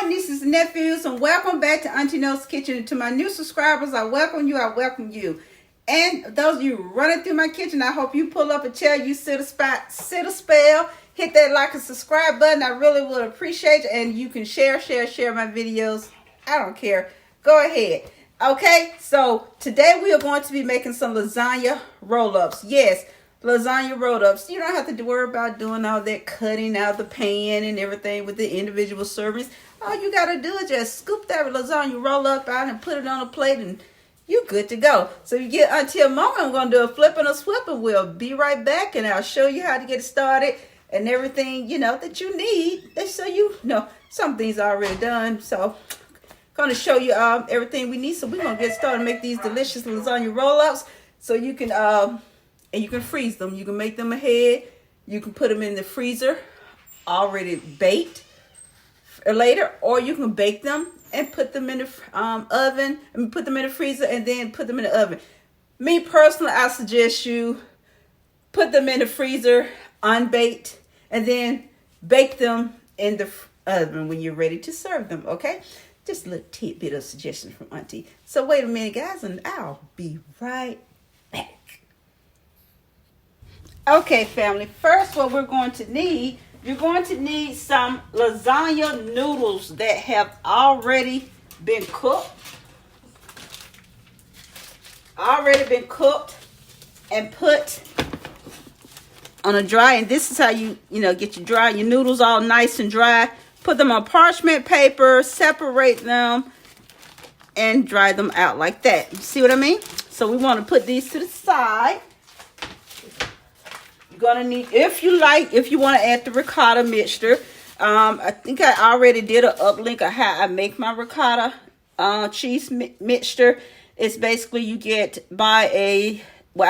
nieces and nephews, and welcome back to Auntie No's Kitchen. And to my new subscribers, I welcome you. I welcome you. And those of you running through my kitchen, I hope you pull up a chair, you sit a spell, hit that like and subscribe button. I really would appreciate it. And you can share my videos. I don't care. Go ahead. Okay, so today we are going to be making some lasagna roll-ups. Yes, lasagna roll-ups. You don't have to worry about doing all that cutting out the pan and everything with the individual servings. All you got to do is just scoop that lasagna roll-up out and put it on a plate and you're good to go. So you get until a moment, I'm going to do a flip and a swip, and we'll be right back, and I'll show you how to get started and everything, you know, that you need. So you know, some things are already done. So going to show you everything we need. So we're going to get started and make these delicious lasagna roll-ups. So you can, and you can freeze them. You can make them ahead. You can put them in the freezer already baked later, or you can bake them and put them in the oven, and put them in the freezer and then put them in the oven. Me personally, I suggest you put them in the freezer unbaked and then bake them in the oven when you're ready to serve them, okay? Just a little tidbit of suggestions from Auntie. So wait a minute, guys, and I'll be right back. Okay, family, first what we're going to need, you're going to need some lasagna noodles that have already been cooked. And put on a dry. And this is how you get your noodles all nice and dry. Put them on parchment paper, separate them, and dry them out like that. You see what I mean? So we want to put these to the side. You're going to need, if you want to add the ricotta mixture. I think I already did an uplink of how I make my ricotta cheese mixture. It's basically you I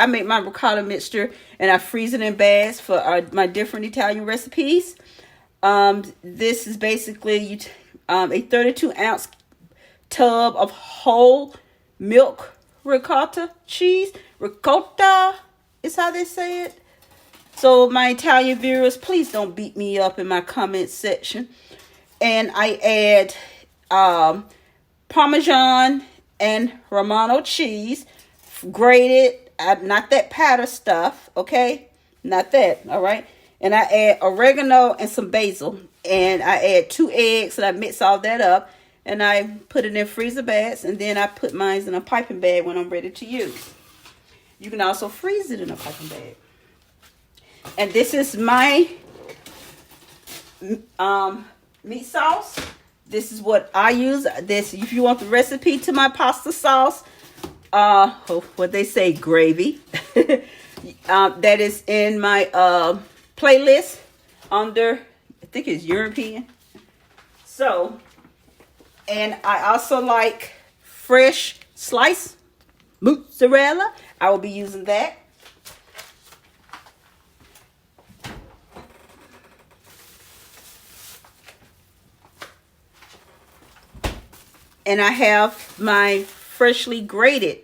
make my ricotta mixture and I freeze it in bags for my different Italian recipes. This is basically a 32-ounce tub of whole milk ricotta cheese. Ricotta is how they say it. So my Italian viewers, please don't beat me up in my comment section. And I add Parmesan and Romano cheese, grated, not that powder stuff, okay? Not that, all right? And I add oregano and some basil. And I add 2 eggs, and I mix all that up. And I put it in freezer bags, and then I put mine in a piping bag when I'm ready to use. You can also freeze it in a piping bag. And this is my meat sauce. This is what I use. This, if you want the recipe to my pasta sauce, what they say, gravy. That is in my playlist under, I think it's European. So, and I also like fresh sliced mozzarella. I will be using that. And I have my freshly grated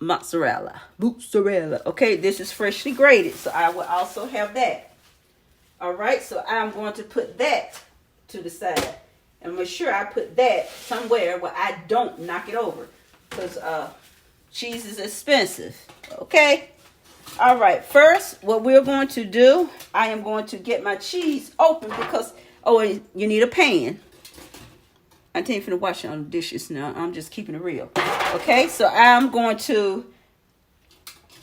mozzarella. Okay, this is freshly grated, so I will also have that. All right, so I'm going to put that to the side. And make sure I put that somewhere where I don't knock it over. Because cheese is expensive. Okay? All right, first, what we're going to do, I am going to get my cheese open because, and you need a pan. I ain't finna wash on the dishes now. I'm just keeping it real. Okay, so I'm going to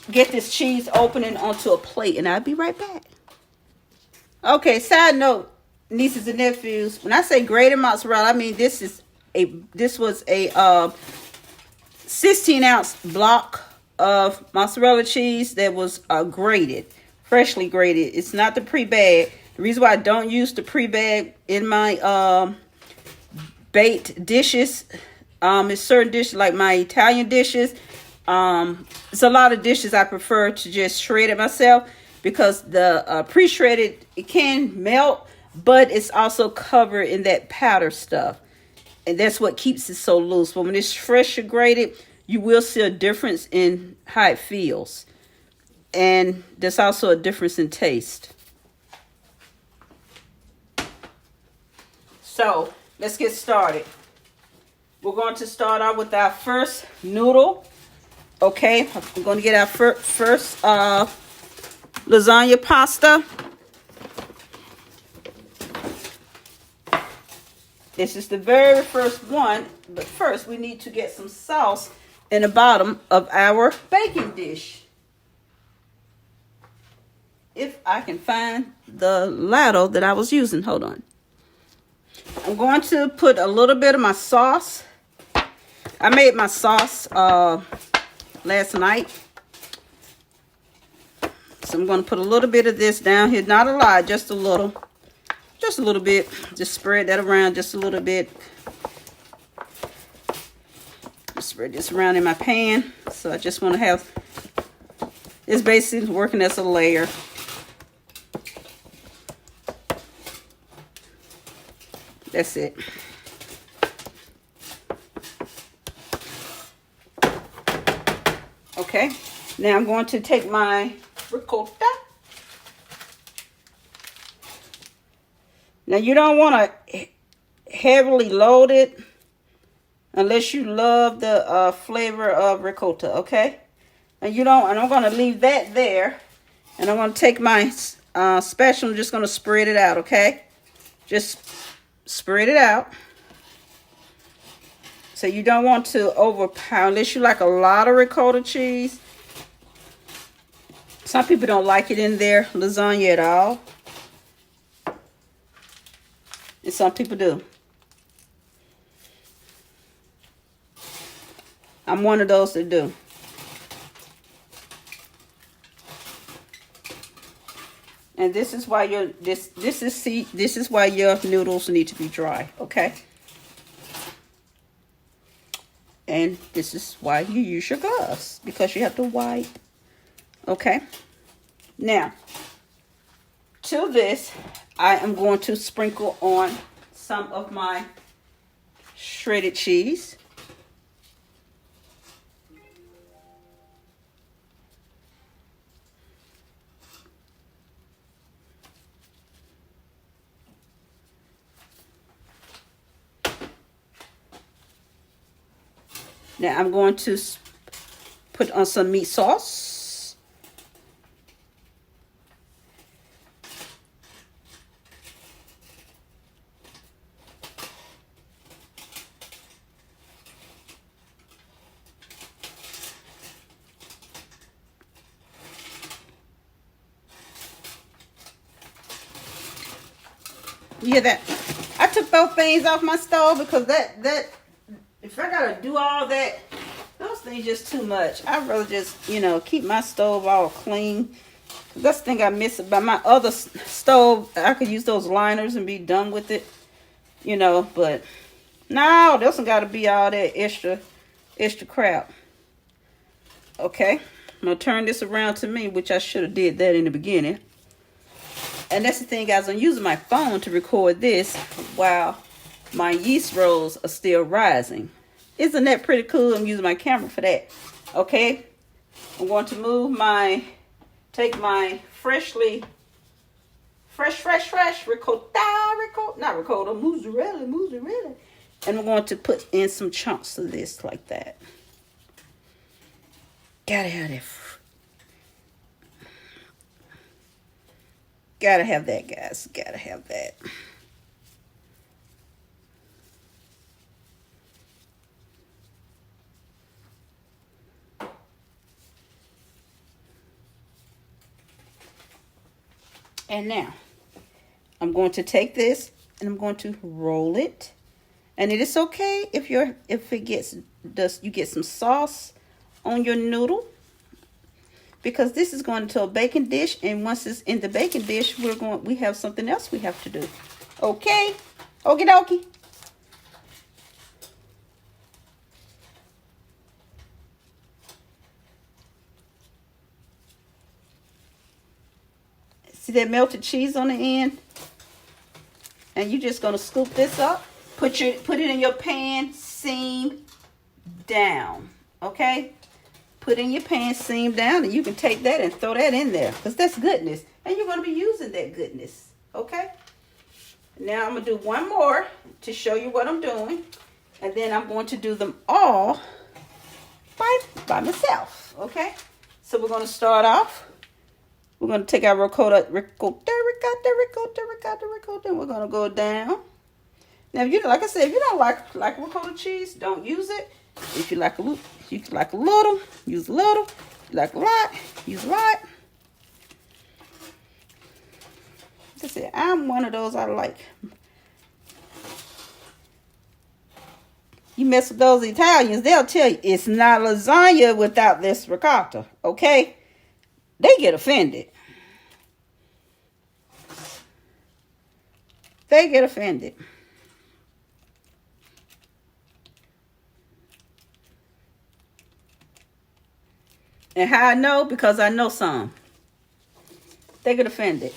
get this cheese opening onto a plate, and I'll be right back. Okay, side note, nieces and nephews. When I say grated mozzarella, I mean this was a 16-ounce block of mozzarella cheese that was grated, freshly grated. It's not the pre-bag. The reason why I don't use the pre-bag in my baked dishes, is certain dishes like my Italian dishes. It's a lot of dishes I prefer to just shred it myself because the pre-shredded, it can melt, but it's also covered in that powder stuff. And that's what keeps it so loose. But when it's fresh or grated, you will see a difference in how it feels. And there's also a difference in taste. So let's get started. We're going to start out with our first noodle. Okay, we're going to get our first lasagna pasta. This is the very first one, but first we need to get some sauce in the bottom of our baking dish. If I can find the ladle that I was using, hold on. I'm going to put a little bit of my sauce. I made my sauce last night. So I'm going to put a little bit of this down here, not a lot, just a little. Just a little bit. Just spread that around just a little bit. Just spread this around in my pan. So I just want to have, it's basically working as a layer. That's it. Okay. Now I'm going to take my ricotta. Now you don't want to heavily load it unless you love the flavor of ricotta, okay? And you don't, and I'm going to leave that there, and I'm going to take my spatula. I'm just going to spread it out, okay? Just spread it out. So you don't want to overpower unless you like a lot of ricotta cheese. Some people don't like it in their lasagna at all. And some people do. I'm one of those that do. And this is why this is why your noodles need to be dry, okay? And this is why you use your gloves, because you have to wipe. Okay? Now, to this, I am going to sprinkle on some of my shredded cheese. Now I'm going to put on some meat sauce. You hear that? I took both things off my stove because that if I gotta do all that, those things just too much. I'd rather just, keep my stove all clean. That's the thing I miss about my other stove. I could use those liners and be done with it, but no, this one gotta be all that extra crap. Okay, I'm gonna turn this around to me, which I should have did that in the beginning. And that's the thing, guys, I'm using my phone to record this while my yeast rolls are still rising. Isn't that pretty cool? I'm using my camera for that. Okay. I'm going to take my fresh ricotta, not ricotta, mozzarella. And I'm going to put in some chunks of this like that. Gotta have that. Gotta have that, guys. Gotta have that. And now, I'm going to take this and I'm going to roll it. And it is okay if you get some sauce on your noodle, because this is going into a baking dish, and once it's in the baking dish, we have something else we have to do. Okay? Okie dokie. See that melted cheese on the end? And you're just going to scoop this up. Put it in your pan, seam down. Okay? Put in your pan, seam down, and you can take that and throw that in there, because that's goodness. And you're going to be using that goodness. Okay? Now I'm going to do one more to show you what I'm doing. And then I'm going to do them all by myself. Okay? So we're going to start off. We're going to take our ricotta, and we're going to go down. Now, like I said, if you don't like ricotta cheese, don't use it. If you like a little, use a little. If you like a lot, use a lot. Like I said, I'm one of those I like. You mess with those Italians, they'll tell you it's not lasagna without this ricotta. Okay? They get offended. They get offended. And how I know? Because I know some. They get offended.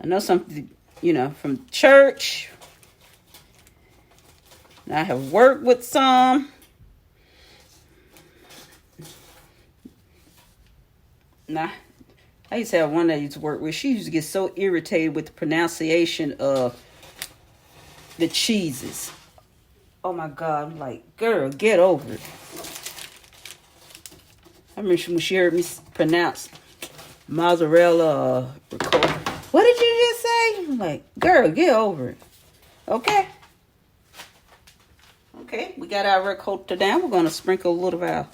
I know some, from church. And I have worked with some. Nah, I used to have one that I used to work with. She used to get so irritated with the pronunciation of the cheeses. Oh my God, I'm like, girl, get over it. I remember when she heard me pronounce mozzarella ricotta. What did you just say? I'm like, girl, get over it. Okay? Okay, we got our ricotta down. We're going to sprinkle a little of our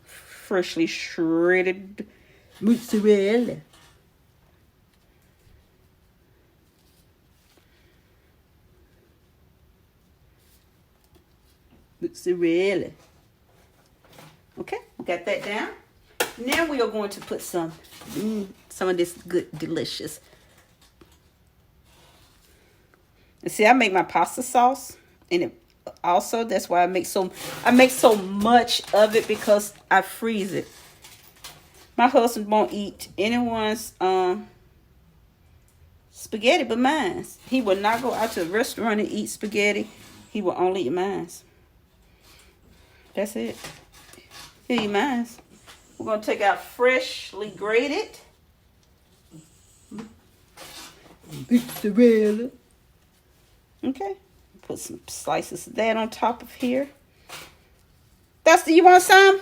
freshly shredded mozzarella. Mozzarella. Okay, we got that down. Now we are going to put some of this good, delicious. And see, I make my pasta sauce, and it also that's why I make so much of it, because I freeze it. My husband won't eat anyone's spaghetti but mine. He will not go out to a restaurant and eat spaghetti. He will only eat mine. That's it. He'll eat mine. We're going to take out freshly grated mozzarella. Okay. Put some slices of that on top of here. Dusty, you want some?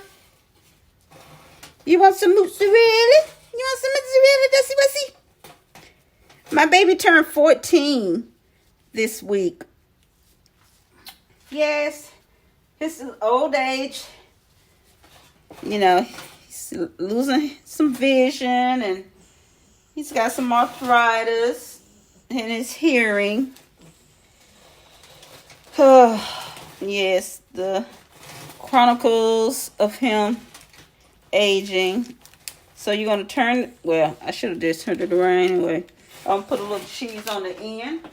You want some mozzarella? You want some mozzarella, Dusty Wussy? My baby turned 14 this week. Yes. This is old age. He's losing some vision, and he's got some arthritis in his hearing. Yes, the chronicles of him aging. So you're going to turn, well, I should have just turned it around anyway. I'm going to put a little cheese on the end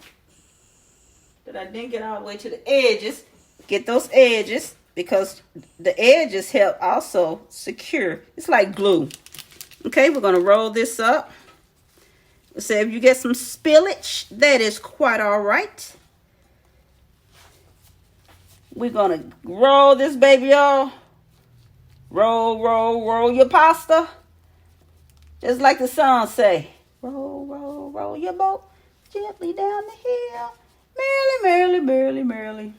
that I didn't get all the way to the edges. Get those edges, because the edges help also secure. It's like glue. Okay, we're going to roll this up. So if you get some spillage, that is quite all right. We're going to roll this baby off. Roll, roll, roll your pasta. Just like the song say. Roll, roll, roll your boat gently down the hill. Merrily, merrily, merrily, merrily.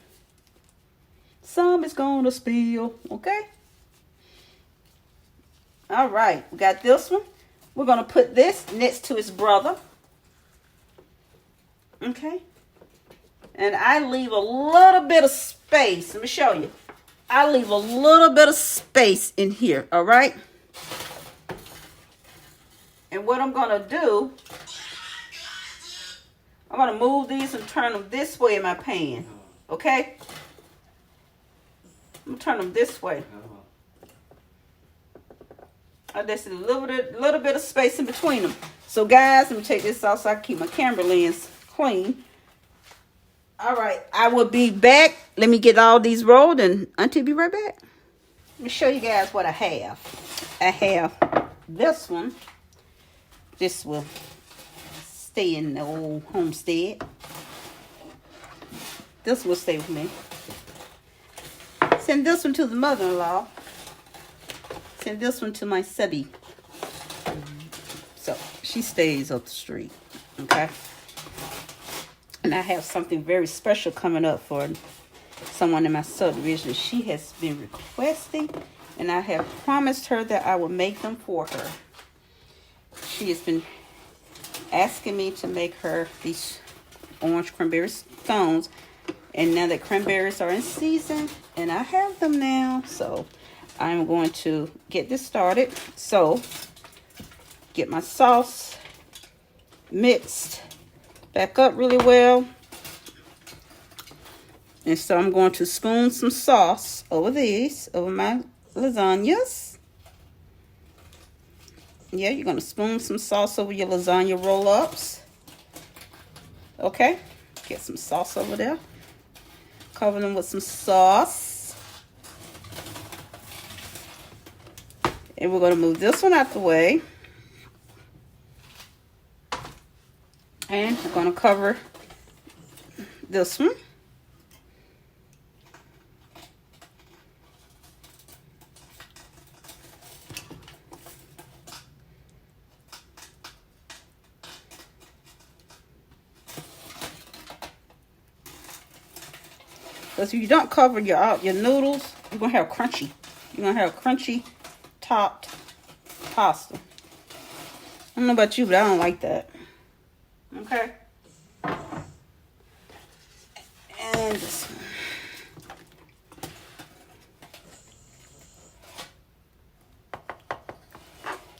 Some is going to spill. Okay? All right. We got this one. We're going to put this next to its brother. Okay? And I leave a little bit of space. Let me show you. I leave a little bit of space in here. All right? And what I'm going to do, I'm going to move these and turn them this way in my pan. Okay? I'm going to turn them this way. There's a little bit of space in between them. So, guys, let me take this off so I can keep my camera lens clean. All right. I will be back. Let me get all these rolled, and Auntie will be right back. Let me show you guys what I have. I have this one. This will stay in the old homestead. This will stay with me. Send this one to the mother-in-law. sent this one to my subby. So she stays up the street. Okay. And I have something very special coming up for someone in my subdivision. She has been requesting, and I have promised her that I will make them for her. She has been asking me to make her these orange cranberry scones, and now that cranberries are in season and I have them now, so I'm going to get this started. So get my sauce mixed back up really well, and so I'm going to spoon some sauce over my lasagnas. Yeah, you're going to spoon some sauce over your lasagna roll-ups. Okay, get some sauce over there. Cover them with some sauce. And we're going to move this one out the way. And we're going to cover this one. Because if you don't cover your noodles, you're going to have crunchy. You're going to have crunchy topped pasta. I don't know about you, but I don't like that. Okay. And this one.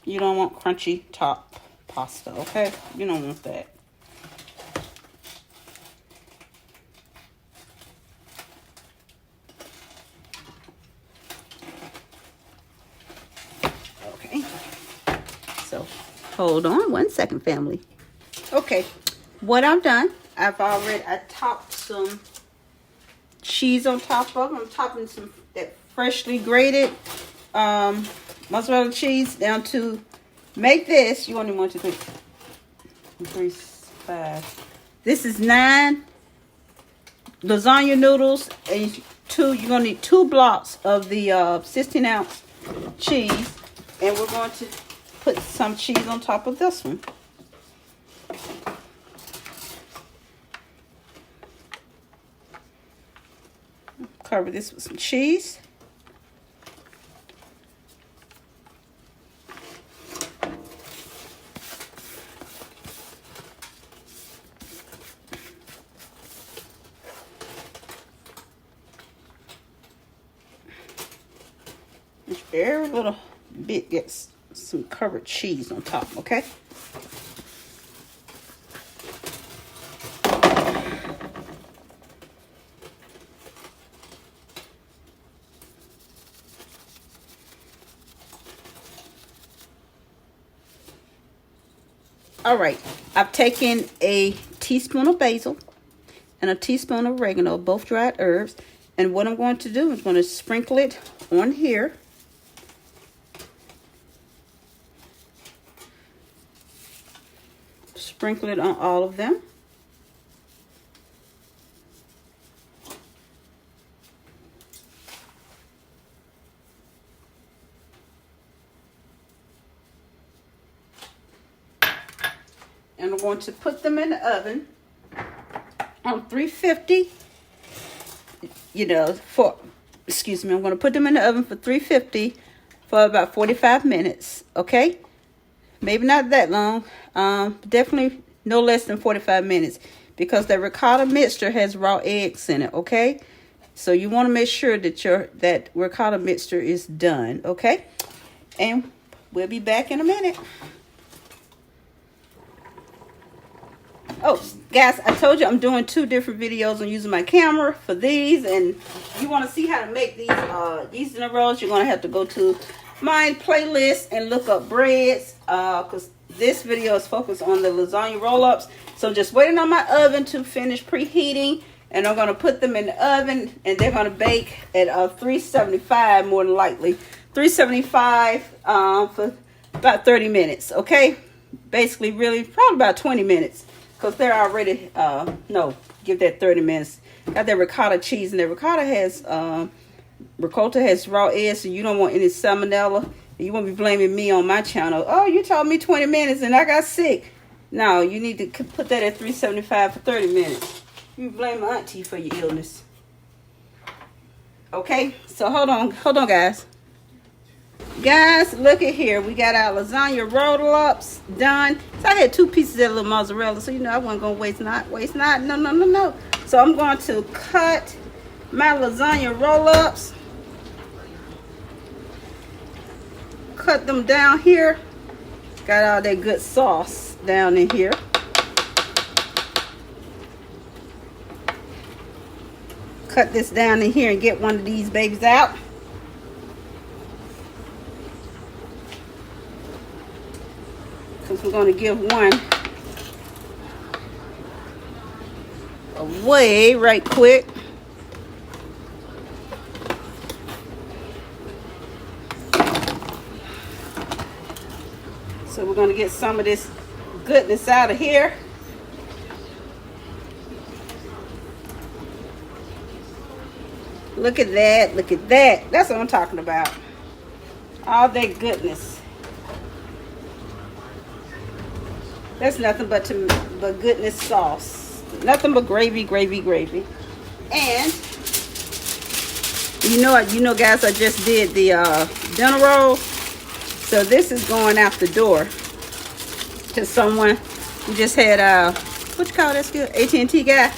You don't want crunchy top pasta, okay? You don't want that. So hold on 1 second, family. Okay, what I've done, I topped some cheese on top of them. I'm topping some that freshly grated mozzarella cheese down to make this. You only want to 3, 5. This is 9 lasagna noodles, and you're gonna need 2 blocks of the 16-ounce cheese, and we're going to put some cheese on top of this one. Cover this with some cheese. Every little bit gets some covered cheese on top, okay? All right, I've taken a teaspoon of basil and a teaspoon of oregano, both dried herbs, and what I'm going to do is going to sprinkle it on here. Sprinkle it on all of them. And I'm going to put them in the oven on 350. I'm going to put them in the oven for 350 for about 45 minutes, okay? Maybe not that long. Definitely no less than 45 minutes, because the ricotta mixture has raw eggs in it, okay? So you want to make sure that that ricotta mixture is done, okay? And we'll be back in a minute. Oh, guys, I told you I'm doing 2 different videos on using my camera for these, and you want to see how to make these yeast in the rolls, you're going to have to go to my playlist and look up breads, because this video is focused on the lasagna roll-ups. So I'm just waiting on my oven to finish preheating, and I'm going to put them in the oven, and they're going to bake at 375, more than likely 375 for about 30 minutes, okay? Basically, really, probably about 20 minutes, because they're already, give that 30 minutes. Got that ricotta cheese, and that ricotta has raw eggs, so you don't want any salmonella You won't be blaming me on my channel. Oh, you told me 20 minutes and I got sick. No, you need to put that at 375 for 30 minutes. You blame my auntie for your illness. Okay, so hold on, guys. Guys, look at here. We got our lasagna roll-ups done. So I had 2 pieces of little mozzarella, so you know I wasn't gonna waste not. No. So I'm going to cut my lasagna roll-ups. Cut them down here. Got all that good sauce down in here. Cut this down in here and get one of these babies out. Because we're going to give one away right quick. So we're going to get some of this goodness out of here. Look at that. Look at that. That's what I'm talking about. All that goodness. That's nothing but goodness sauce. Nothing but gravy. And you know guys, I just did the dinner roll. So this is going out the door to someone who just had what you call that good AT&T guy.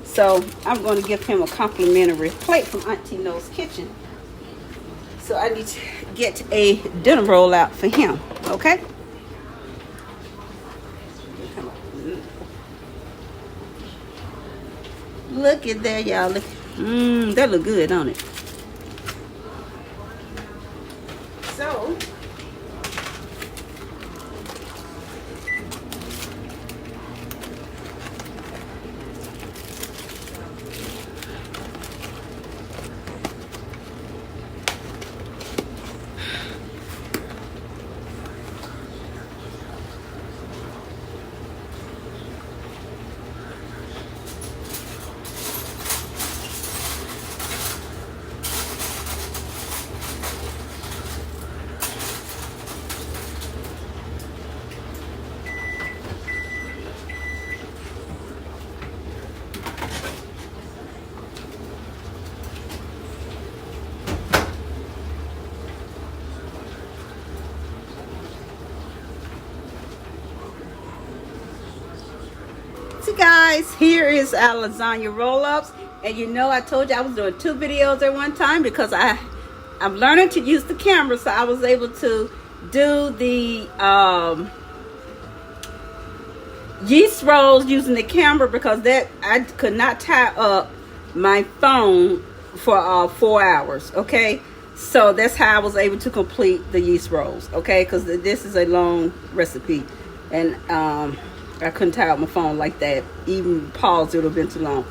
So I'm going to give him a complimentary plate from Auntie No's Kitchen. So I need to get a dinner roll out for him. Okay. Look at that, y'all. Look. That look good, don't it? So guys, here is our lasagna roll-ups. And you know I told you I was doing 2 videos at one time because I'm learning to use the camera, so I was able to do the yeast rolls using the camera because that I could not tie up my phone for 4 hours. Okay, so that's how I was able to complete the yeast rolls. Okay, because this is a long recipe, and I couldn't tie up my phone like that. Even pause, it would have been too long.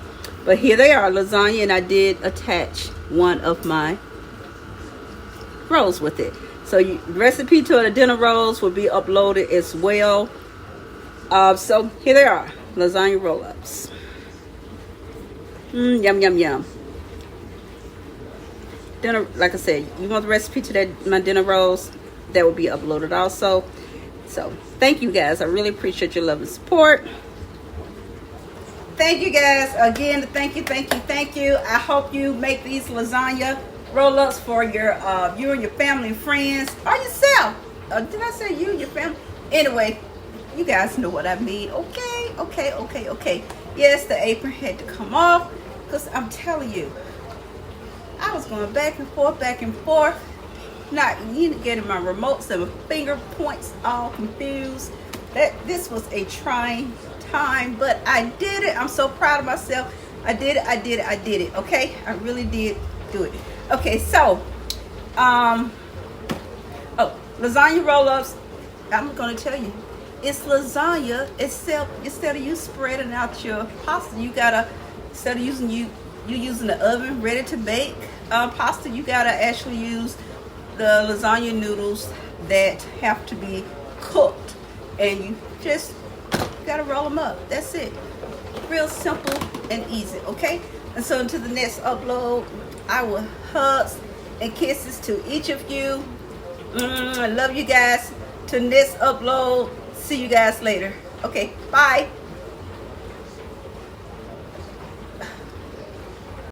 But here they are, lasagna, and I did attach one of my rolls with it. So the recipe to the dinner rolls will be uploaded as well. So here they are, lasagna roll-ups. Yum. Dinner, like I said, you want the recipe to my dinner rolls, that will be uploaded also. So thank you guys. I really appreciate your love and support. Thank you guys again. Thank you. I hope you make these lasagna roll-ups for your you and your family and friends, or yourself. Did I say you and your family? Anyway, you guys know what I mean. Okay. Yes, the apron had to come off because I'm telling you, I was going back and forth. Not getting my remotes and my finger points all confused. This was a trying time, but I did it. I'm so proud of myself. I did it. Okay, I really did do it. Okay, so lasagna roll-ups. I'm gonna tell you, it's lasagna itself. Instead of you spreading out your pasta, you gotta, instead of using you using the oven ready to bake pasta, you gotta actually use the lasagna noodles that have to be cooked, and you just gotta roll them up. That's it. Real simple and easy. Okay, and so until the next upload, I will hugs and kisses to each of you. I love you guys. Till next upload. See you guys later. Okay, bye.